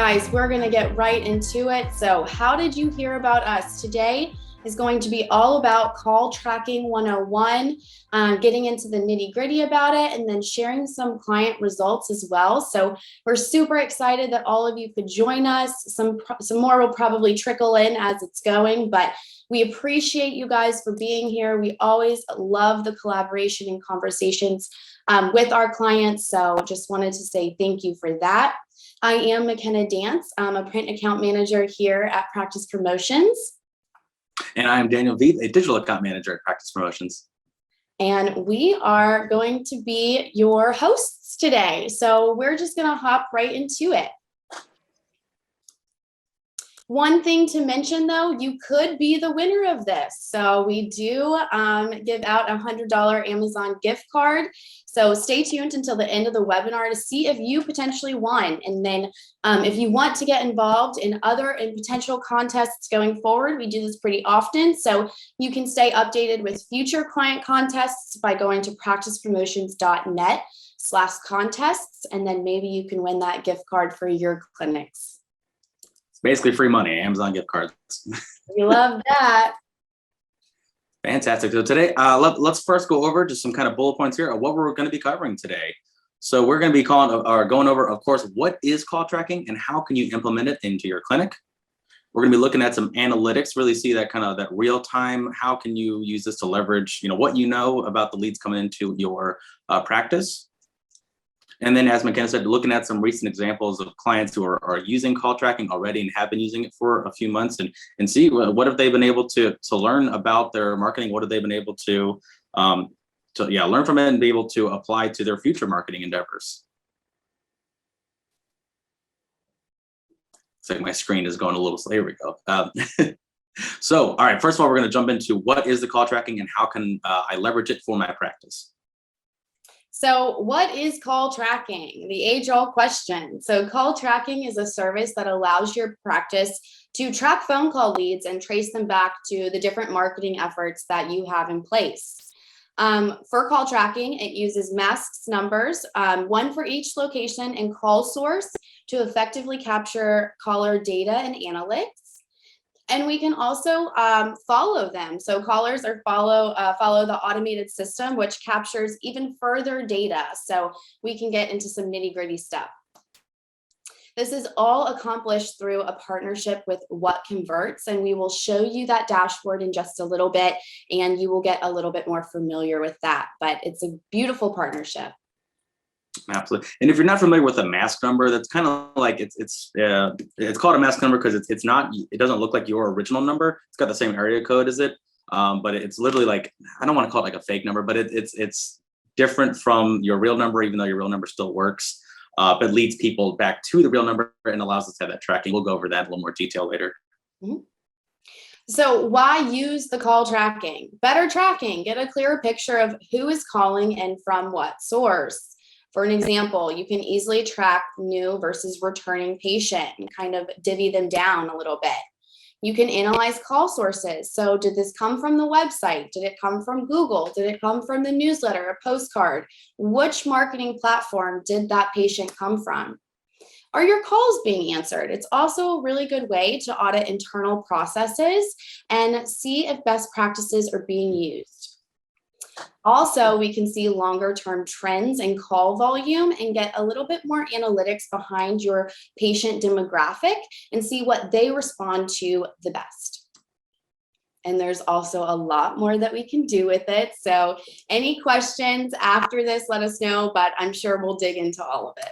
guys, we're going to get right into it. So how did you hear about us? Today is going to be all about call tracking 101, getting into the nitty gritty about it, and then sharing some client results as well. So we're super excited that all of you could join us. Some more will probably trickle in as it's going, but we appreciate you guys for being here. We always love the collaboration and conversations with our clients. So just wanted to say thank you for that. I am McKenna Dance. I'm a print account manager here at Practice Promotions. And I am Daniel Veith, a digital account manager at Practice Promotions. And we are going to be your hosts today. So we're just going to hop right into it. One thing to mention, though, you could be the winner of this. So we do give out a $100 Amazon gift card. So stay tuned until the end of the webinar to see if you potentially won. And then if you want to get involved in potential contests going forward, we do this pretty often. So you can stay updated with future client contests by going to practicepromotions.net/contests. And then maybe you can win that gift card for your clinics. Basically free money, Amazon gift cards. We love that. Fantastic. So today, let's first go over just some kind of bullet points here of what we're going to be covering today. So we're going to be going over, of course, what is call tracking and how can you implement it into your clinic. We're going to be looking at some analytics, really see that kind of that real time. How can you use this to leverage, what you know about the leads coming into your practice. And then, as McKenna said, looking at some recent examples of clients who are using call tracking already and have been using it for a few months and see what have they been able to learn about their marketing, what have they been able to learn from it and be able to apply to their future marketing endeavors. It's like my screen is going a little slow. Here we go. So, all right, first of all, we're going to jump into what is the call tracking and how can I leverage it for my practice. So what is call tracking? The age-old question. So call tracking is a service that allows your practice to track phone call leads and trace them back to the different marketing efforts that you have in place. For call tracking, it uses masks numbers, one for each location and call source to effectively capture caller data and analytics. And we can also follow them. So callers follow the automated system, which captures even further data. So we can get into some nitty-gritty stuff. This is all accomplished through a partnership with What Converts, and we will show you that dashboard in just a little bit, and you will get a little bit more familiar with that. But it's a beautiful partnership. Absolutely. And if you're not familiar with a mask number, that's kind of like it's called a mask number because it doesn't look like your original number. It's got the same area code as it, but it's literally like, I don't want to call it like a fake number, but it's different from your real number, even though your real number still works. But leads people back to the real number and allows us to have that tracking. We'll go over that in a little more detail later. Mm-hmm. So why use the call tracking? Better tracking, get a clearer picture of who is calling and from what source. For an example, you can easily track new versus returning patient and kind of divvy them down a little bit. You can analyze call sources. So did this come from the website? Did it come from Google? Did it come from the newsletter, a postcard? Which marketing platform did that patient come from? Are your calls being answered? It's also a really good way to audit internal processes and see if best practices are being used. Also, we can see longer-term trends in call volume and get a little bit more analytics behind your patient demographic and see what they respond to the best. And there's also a lot more that we can do with it. So any questions after this, let us know, but I'm sure we'll dig into all of it.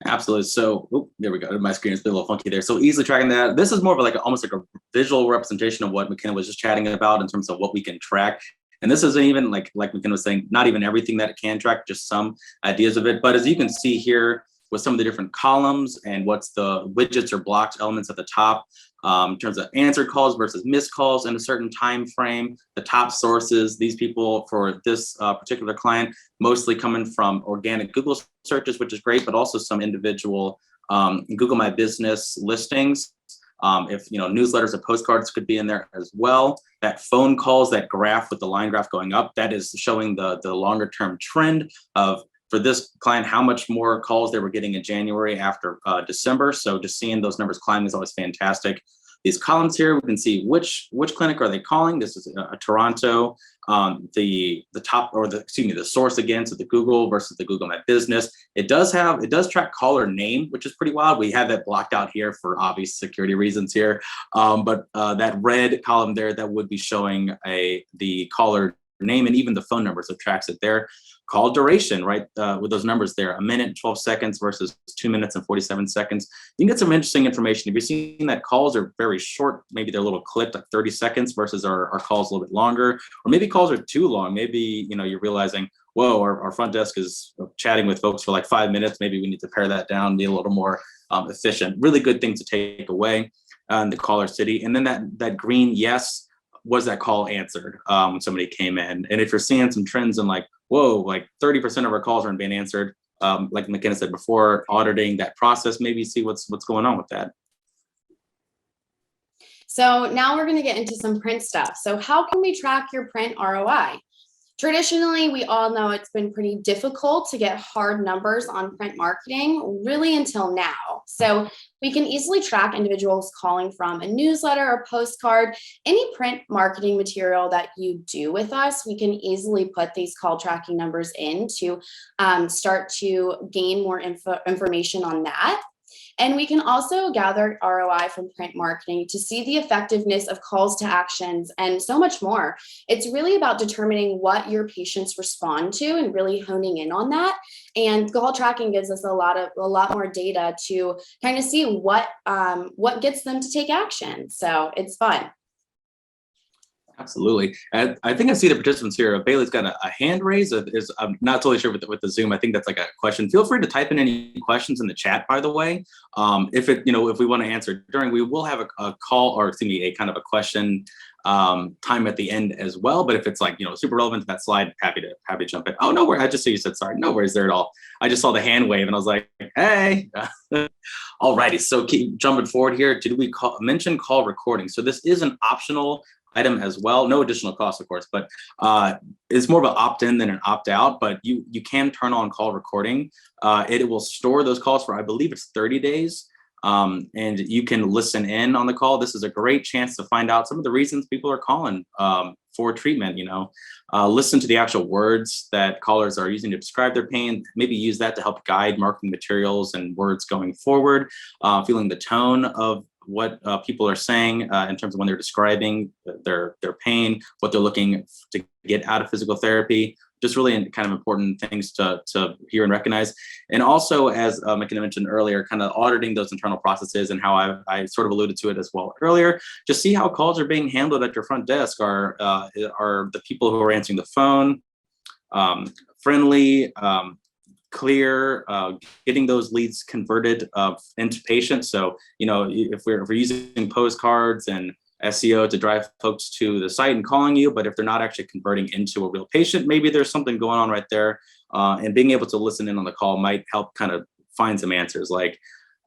Absolutely. So, there we go. My screen is a little funky there. So easily tracking that. This is more of almost like a visual representation of what McKenna was just chatting about in terms of what we can track. And this isn't even like McKenna was saying, not even everything that it can track, just some ideas of it. But as you can see here with some of the different columns and what's the widgets or blocked elements at the top, in terms of answered calls versus missed calls in a certain time frame, the top sources, these people for this particular client, mostly coming from organic Google searches, which is great, but also some individual Google My Business listings. If newsletters or postcards could be in there as well. That phone calls, that graph with the line graph going up, that is showing the longer term trend of for this client how much more calls they were getting in January after December. So just seeing those numbers climb is always fantastic. These columns here, we can see which clinic are they calling. This is Toronto. The top, or the source again, so the Google versus the Google My Business. It does track caller name, which is pretty wild. We have that blocked out here for obvious security reasons here. But that red column there, that would be showing the caller name and even the phone number, so it tracks it there. Call duration, right, with those numbers there, 1 minute, 12 seconds versus 2 minutes and 47 seconds. You can get some interesting information. If you're seeing that calls are very short, maybe they're a little clipped, like 30 seconds versus our calls a little bit longer, or maybe calls are too long. Maybe, you're realizing, whoa, our front desk is chatting with folks for like 5 minutes. Maybe we need to pare that down, be a little more efficient. Really good thing to take away in the caller city. And then that green yes, was that call answered when somebody came in? And if you're seeing some trends in like, whoa, like 30% of our calls aren't being answered, like McKenna said before, auditing that process, maybe see what's going on with that. So now we're going to get into some print stuff. So how can we track your print ROI? Traditionally, we all know it's been pretty difficult to get hard numbers on print marketing, really until now. So we can easily track individuals calling from a newsletter or postcard. Any print marketing material that you do with us, we can easily put these call tracking numbers in to start to gain more information on that. And we can also gather ROI from print marketing to see the effectiveness of calls to actions and so much more. It's really about determining what your patients respond to and really honing in on that. And call tracking gives us a lot more data to kind of see what gets them to take action. So it's fun. Absolutely. And I think I see the participants here. Bailey's got a hand raised. I'm not totally sure with the Zoom. I think that's like a question. Feel free to type in any questions in the chat, by the way. If we want to answer during, we will have a call, or excuse me, a kind of a question time at the end as well. But if it's like, super relevant to that slide, happy to jump in. Oh, no worries. I just see you said sorry. No worries there at all. I just saw the hand wave and I was like, hey. All righty. So keep jumping forward here. Did we mention call recording? So this is an optional item as well. No additional cost, of course, but it's more of an opt-in than an opt-out, but you can turn on call recording. It will store those calls for, I believe it's 30 days. And you can listen in on the call. This is a great chance to find out some of the reasons people are calling for treatment. Listen to the actual words that callers are using to describe their pain. Maybe use that to help guide marketing materials and words going forward. Feeling the tone of what people are saying in terms of when they're describing their pain, what they're looking to get out of physical therapy. Just really kind of important things to hear and recognize. And also, as McKenna mentioned earlier, kind of auditing those internal processes, and how I sort of alluded to it as well earlier. Just see how calls are being handled at your front desk. Are the people who are answering the phone friendly, clear, getting those leads converted into patients? So, if we're using postcards and SEO to drive folks to the site and calling you, but if they're not actually converting into a real patient, maybe there's something going on right there. And being able to listen in on the call might help kind of find some answers. Like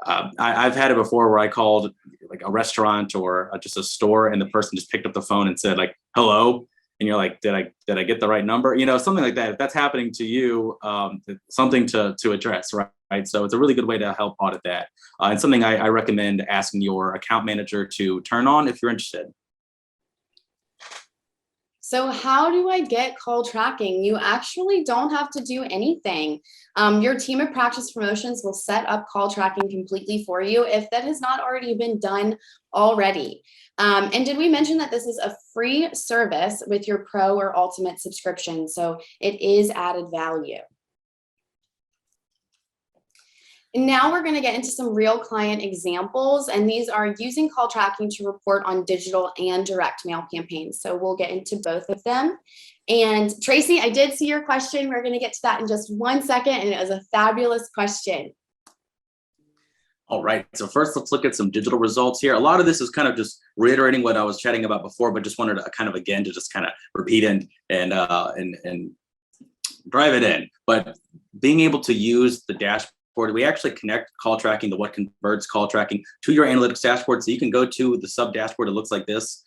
I've had it before where I called like a restaurant or just a store, and the person just picked up the phone and said like, hello. And you're like, did I get the right number? Something like that. If that's happening to you, something to address, right? So it's a really good way to help audit that. And something I recommend asking your account manager to turn on if you're interested. So how do I get call tracking? You actually don't have to do anything. Your team of practice promotions will set up call tracking completely for you if that has not already been done already. And did we mention that this is a free service with your Pro or Ultimate subscription? So it is added value. And now we're going to get into some real client examples, and these are using call tracking to report on digital and direct mail campaigns. So we'll get into both of them. And Tracy, I did see your question. We're going to get to that in just 1 second, and it was a fabulous question. All right, so first let's look at some digital results here. A lot of this is kind of just reiterating what I was chatting about before, but just wanted to kind of again to just kind of repeat and drive it in. But being able to use the dashboard, we actually connect call tracking, the What Converts call tracking, to your analytics dashboard. So you can go to the sub dashboard. It looks like this.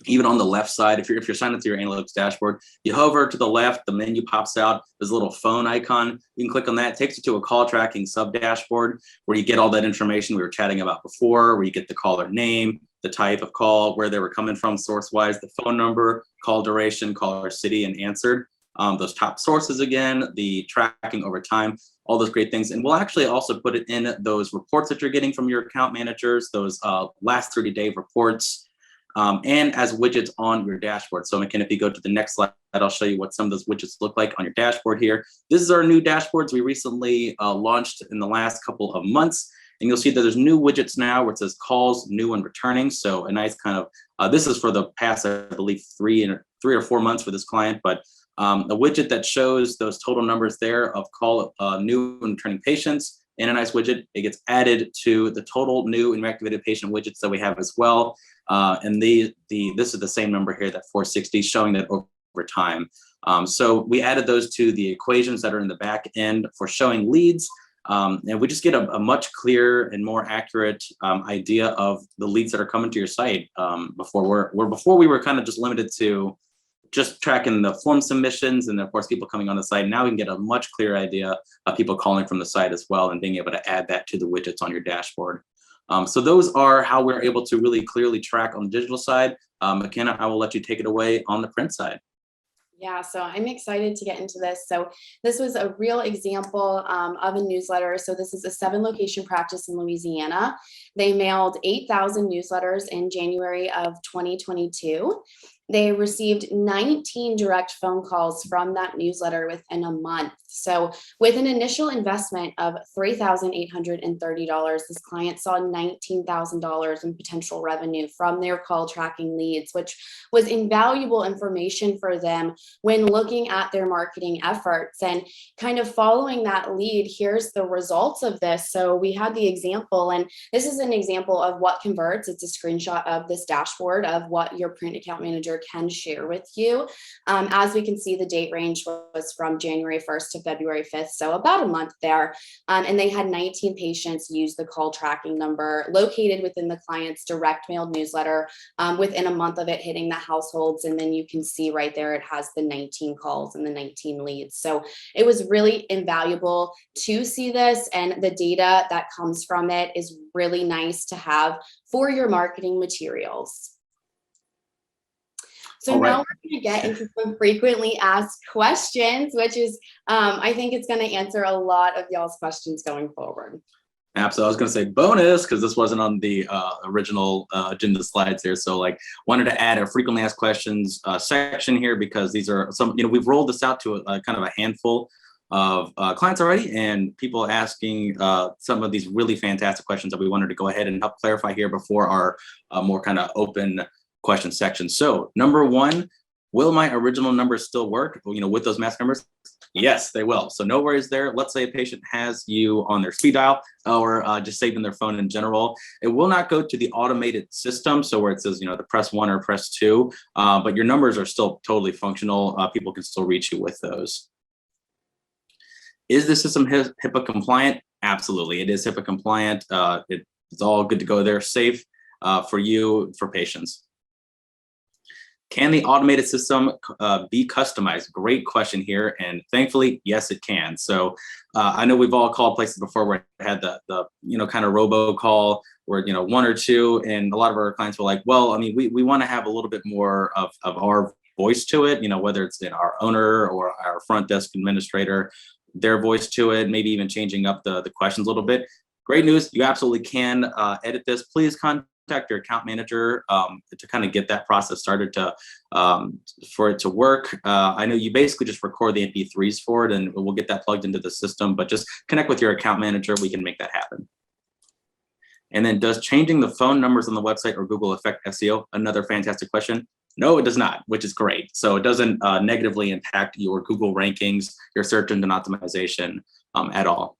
Even on the left side, if you're signed into your analytics dashboard, you hover to the left, the menu pops out. There's a little phone icon. You can click on that. It takes you to a call tracking sub dashboard where you get all that information we were chatting about before, where you get the caller name, the type of call, where they were coming from source-wise, the phone number, call duration, caller city, and answered. Those top sources again, the tracking over time, all those great things. And we'll actually also put it in those reports that you're getting from your account managers, those last 30-day reports, and as widgets on your dashboard. So McKenna, if you go to the next slide, I'll show you what some of those widgets look like on your dashboard here. This is our new dashboards we recently launched in the last couple of months. And you'll see that there's new widgets now where it says calls, new and returning. So a nice kind of, this is for the past, I believe, 3 or 4 months for this client, but a widget that shows those total numbers there of call new and returning patients in a nice widget. It gets added to the total new and reactivated patient widgets that we have as well. And this is the same number here, that 460, showing that over time. So we added those to the equations that are in the back end for showing leads. And we just get a much clearer and more accurate idea of the leads that are coming to your site. Before we were kind of just limited to just tracking the form submissions and of course people coming on the site. Now we can get a much clearer idea of people calling from the site as well and being able to add that to the widgets on your dashboard. So those are how we're able to really clearly track on the digital side. McKenna, I will let you take it away on the print side. Yeah, so I'm excited to get into this. So this was a real example of a newsletter. So this is a 7-location practice in Louisiana. They mailed 8,000 newsletters in January of 2022. They received 19 direct phone calls from that newsletter within a month. So with an initial investment of $3,830, this client saw $19,000 in potential revenue from their call tracking leads, which was invaluable information for them when looking at their marketing efforts. And kind of following that lead, here's the results of this. So we had the example, and this is an example of what converts. It's a screenshot of this dashboard of what your print account manager can share with you. As we can see, the date range was from January 1st to February 5th, so about a month there. And they had 19 patients use the call tracking number located within the client's direct mailed newsletter within a month of it hitting the households. And then you can see right there, it has the 19 calls and the 19 leads. So it was really invaluable to see this, and the data that comes from it is really nice to have for your marketing materials. So now we're going to get into some frequently asked questions, which is, I think it's going to answer a lot of y'all's questions going forward. Absolutely. I was going to say bonus because this wasn't on the original agenda slides here. So like wanted to add a frequently asked questions section here because these are some, we've rolled this out to a kind of a handful of clients already, and people asking some of these really fantastic questions that we wanted to go ahead and help clarify here before our more kind of open question section. So number 1, will my original numbers still work, with those mask numbers? Yes, they will. So no worries there. Let's say a patient has you on their speed dial or just saving their phone in general. It will not go to the automated system. So where it says, the press 1 or press 2, but your numbers are still totally functional. People can still reach you with those. Is the system HIPAA compliant? Absolutely. It is HIPAA compliant. It's all good to go there, safe for you, for patients. Can the automated system be customized? Great question here. And thankfully, yes, it can. So I know we've all called places before where it had the kind of robocall where, 1 or 2. And a lot of our clients were like, well, we want to have a little bit more of our voice to it, whether it's in our owner or our front desk administrator, their voice to it, maybe even changing up the questions a little bit. Great news. You absolutely can edit this. Please contact your account manager to kind of get that process started for it to work. I know you basically just record the MP3s for it and we'll get that plugged into the system, but just connect with your account manager. We can make that happen. And then does changing the phone numbers on the website or Google affect SEO? Another fantastic question. No, it does not, which is great. So it doesn't negatively impact your Google rankings, your search engine optimization at all.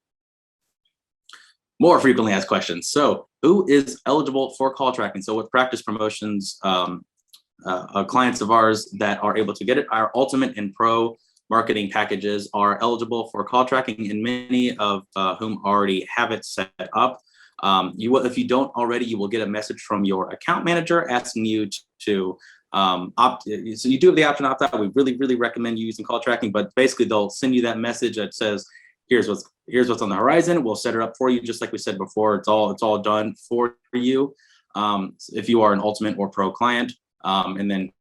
More frequently asked questions. So who is eligible for call tracking? So with Practice Promotions, clients of ours that are able to get it, our Ultimate and Pro marketing packages are eligible for call tracking, and many of whom already have it set up. If you don't already, you will get a message from your account manager asking you to So you do have the option opt out. We really recommend you using call tracking, but basically they'll send you that message that says, here's what's on the horizon. We'll set it up for you, just like we said before. It's all done for you. If you are an Ultimate or Pro client, and then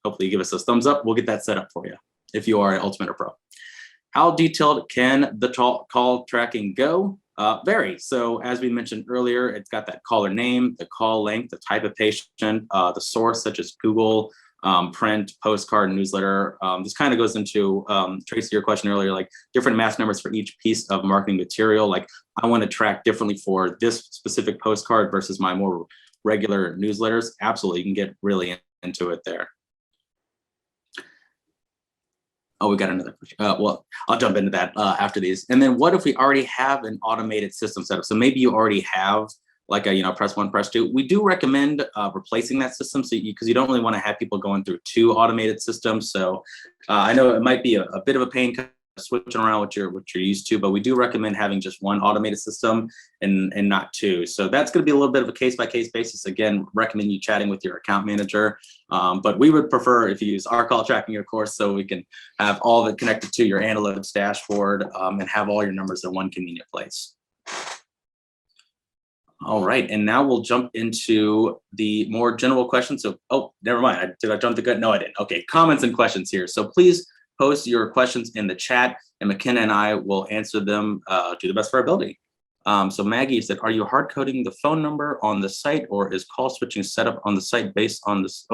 hopefully you give us a thumbs up, we'll get that set up for you if you are an Ultimate or Pro. How detailed can the call tracking go? Vary. So as we mentioned earlier, it's got that caller name, the call length, the type of patient, the source such as Google, print, postcard, newsletter. This kind of goes into, Tracy, your question earlier, like different mask numbers for each piece of marketing material. Like I want to track differently for this specific postcard versus my more regular newsletters. Absolutely, you can get really into it there. Oh, we got another question. Well, I'll jump into that after these. And then what if we already have an automated system set up? So maybe you already have like a, press one, press two. We do recommend replacing that system because you don't really want to have people going through two automated systems. So I know it might be a bit of a pain switching around what you're used to, but we do recommend having just one automated system and not two. So that's going to be a little bit of a case-by-case basis. Again, recommend you chatting with your account manager, but we would prefer if you use our call tracking, of course, so we can have all of it connected to your analytics dashboard and have all your numbers in one convenient place. All right, and now we'll jump into the more general questions. So, oh, never mind. Did I jump the gun? No, I didn't. Okay, comments and questions here. So please post your questions in the chat, and McKenna and I will answer them to the best of our ability. So Maggie said, are you hard coding the phone number on the site, or is call switching set up on the site based on this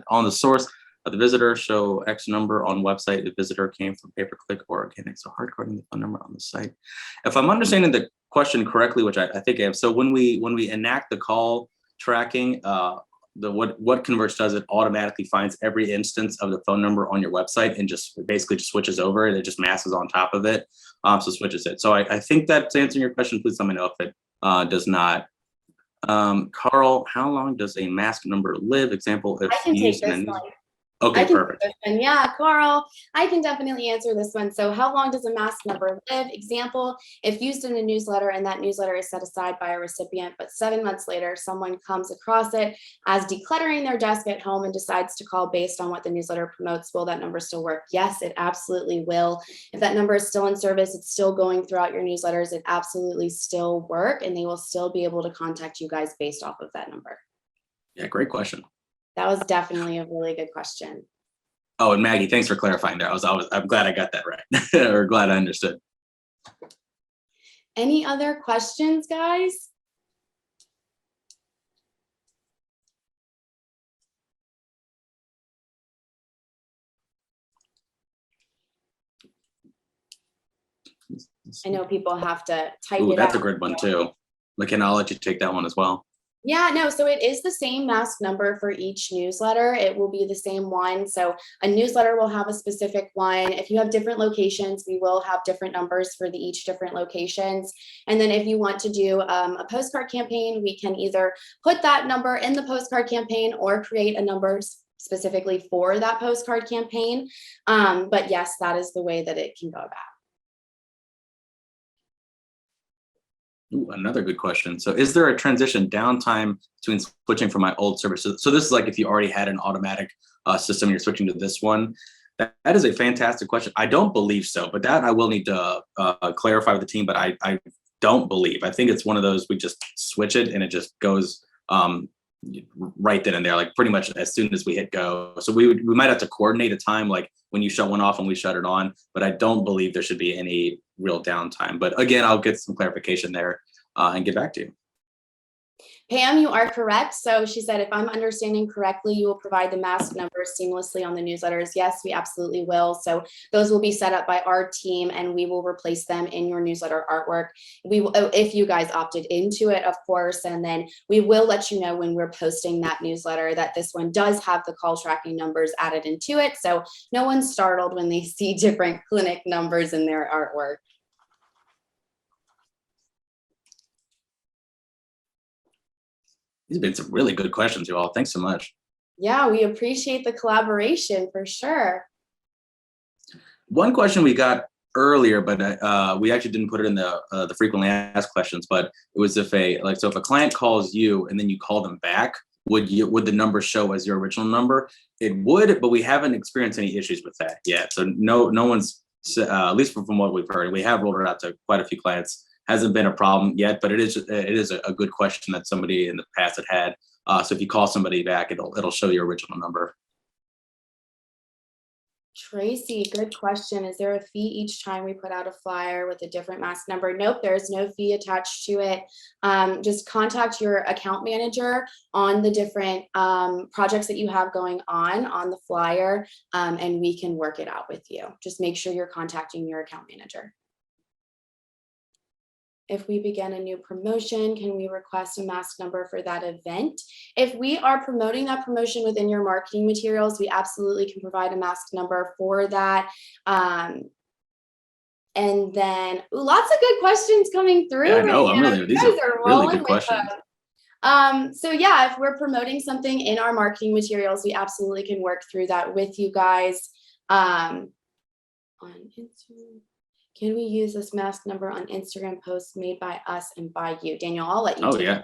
on the source of the visitor? Show X number on website. The visitor came from pay-per-click or organic. So hard coding the phone number on the site. If I'm understanding the question correctly, which I think I have. So when we enact the call tracking, what Converge does, it automatically finds every instance of the phone number on your website and just basically just switches over it. It just masks on top of it, so switches it. So I think that's answering your question. Please let me know if it does not. Carl, how long does a mask number live? Example, if I can take used in this one. Okay, perfect. And yeah, Carl, I can definitely answer this one. So how long does a mask number live? Example, if used in a newsletter and that newsletter is set aside by a recipient, but 7 months later, someone comes across it as decluttering their desk at home and decides to call based on what the newsletter promotes, will that number still work? Yes, it absolutely will. If that number is still in service, it's still going throughout your newsletters, it absolutely still work, and they will still be able to contact you guys based off of that number. Yeah, great question. That was definitely a really good question. Oh, and Maggie, thanks for clarifying there. I'm glad I got that right, or glad I understood. Any other questions, guys? I know people have to type it out. That's a good one too. McKenna, I'll let you take that one as well. Yeah, no, so it is the same mask number for each newsletter. It will be the same one. So a newsletter will have a specific one. If you have different locations, we will have different numbers for each different locations. And then if you want to do a postcard campaign, we can either put that number in the postcard campaign or create a number specifically for that postcard campaign. But yes, that is the way that it can go about. Ooh, another good question. So is there a transition downtime between switching from my old service? So this is like if you already had an automatic system, you're switching to this one. That is a fantastic question. I don't believe so, but that I will need to clarify with the team, but I don't believe. I think it's one of those, we just switch it and it just goes right then and there, like pretty much as soon as we hit go. So we might have to coordinate a time, like when you shut one off and we shut it on, but I don't believe there should be any real downtime. But again, I'll get some clarification there and get back to you. Pam, you are correct. So she said, if I'm understanding correctly, you will provide the mask numbers seamlessly on the newsletters. Yes, we absolutely will. So those will be set up by our team and we will replace them in your newsletter artwork. We will, if you guys opted into it, of course, and then we will let you know when we're posting that newsletter that this one does have the call tracking numbers added into it. So no one's startled when they see different clinic numbers in their artwork. These have been some really good questions, you all. Thanks so much. Yeah, we appreciate the collaboration for sure. One question we got earlier, but we actually didn't put it in the frequently asked questions, but it was if a client calls you and then you call them back, would the number show as your original number? It would, but we haven't experienced any issues with that yet. So no one's, at least from what we've heard, we have rolled it out to quite a few clients. Hasn't been a problem yet, but it is a good question that somebody in the past had. So if you call somebody back, it'll show your original number. Tracy, good question. Is there a fee each time we put out a flyer with a different mask number? Nope, there's no fee attached to it. Just contact your account manager on the different projects that you have going on the flyer, and we can work it out with you. Just make sure you're contacting your account manager. If we begin a new promotion, can we request a mask number for that event? If we are promoting that promotion within your marketing materials, we absolutely can provide a mask number for that. And then lots of good questions coming through. Yeah, I know. These are really good questions. So yeah, if we're promoting something in our marketing materials, we absolutely can work through that with you guys. On Instagram. Can we use this mask number on Instagram posts made by us and by you? Daniel, I'll let you. Oh yeah.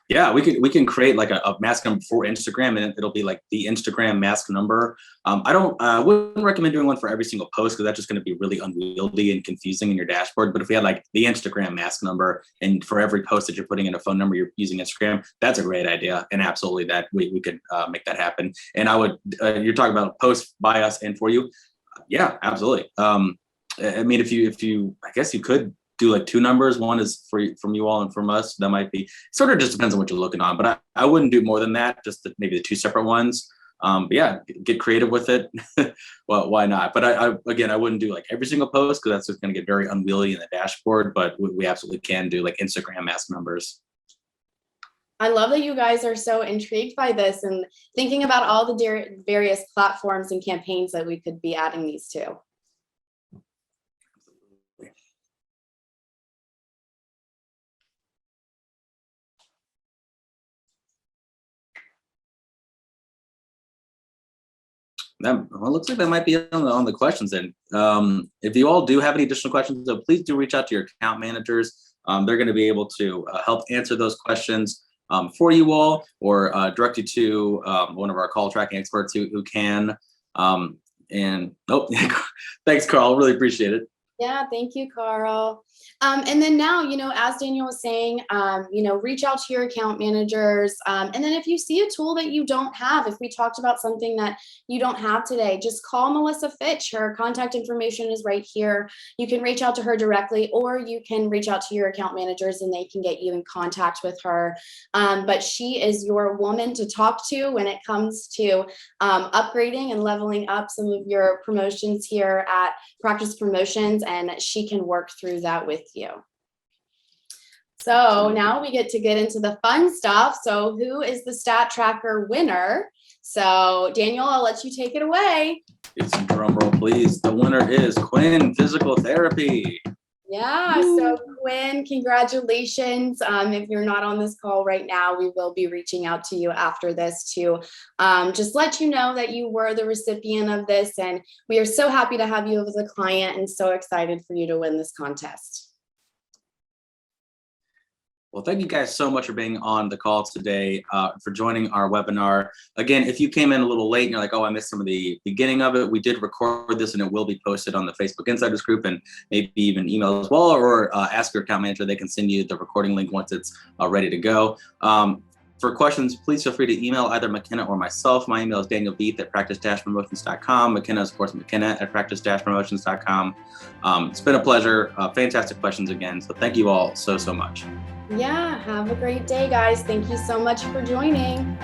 Yeah, we can create like a mask number for Instagram, and it'll be like the Instagram mask number. I wouldn't recommend doing one for every single post, because that's just going to be really unwieldy and confusing in your dashboard. But if we had like the Instagram mask number, and for every post that you're putting in a phone number, you're using Instagram, that's a great idea. And absolutely that we could make that happen. And I would, you're talking about posts by us and for you. Yeah, absolutely. I mean, if you, I guess you could do like two numbers. One is from you all and from us. That might be, sort of just depends on what you're looking on, but I wouldn't do more than that. Just maybe the two separate ones. But yeah, get creative with it. Well, why not? But I wouldn't do like every single post, because that's just going to get very unwieldy in the dashboard. But we absolutely can do like Instagram mask numbers. I love that you guys are so intrigued by this and thinking about all the various platforms and campaigns that we could be adding these to. Well, it looks like that might be on the questions then. If you all do have any additional questions, though, please do reach out to your account managers. They're going to be able to help answer those questions for you all, or direct you to one of our call tracking experts who can. Thanks, Carl. Really appreciate it. Yeah, thank you, Carl. And then now, as Daniel was saying, reach out to your account managers. And then if you see a tool that you don't have, if we talked about something that you don't have today, just call Melissa Fitch. Her contact information is right here. You can reach out to her directly, or you can reach out to your account managers and they can get you in contact with her. But she is your woman to talk to when it comes to upgrading and leveling up some of your promotions here at Practice Promotions, and she can work through that with you. So now we get into the fun stuff. So who is the Stat Tracker winner? So Daniel, I'll let you take it away. Get some drum roll, please. The winner is Quinn Physical Therapy. Yeah, so Quinn, congratulations. If you're not on this call right now, we will be reaching out to you after this to just let you know that you were the recipient of this. And we are so happy to have you as a client and so excited for you to win this contest. Well, thank you guys so much for being on the call today, for joining our webinar. Again, if you came in a little late and you're like, oh, I missed some of the beginning of it, we did record this and it will be posted on the Facebook Insiders group, and maybe even email as well, or ask your account manager. They can send you the recording link once it's ready to go. For questions, please feel free to email either McKenna or myself. My email is danielbeath@practice-promotions.com. McKenna is, of course, McKenna@practice-promotions.com. It's been a pleasure. Fantastic questions again. So thank you all so much. Yeah, have a great day, guys. Thank you so much for joining.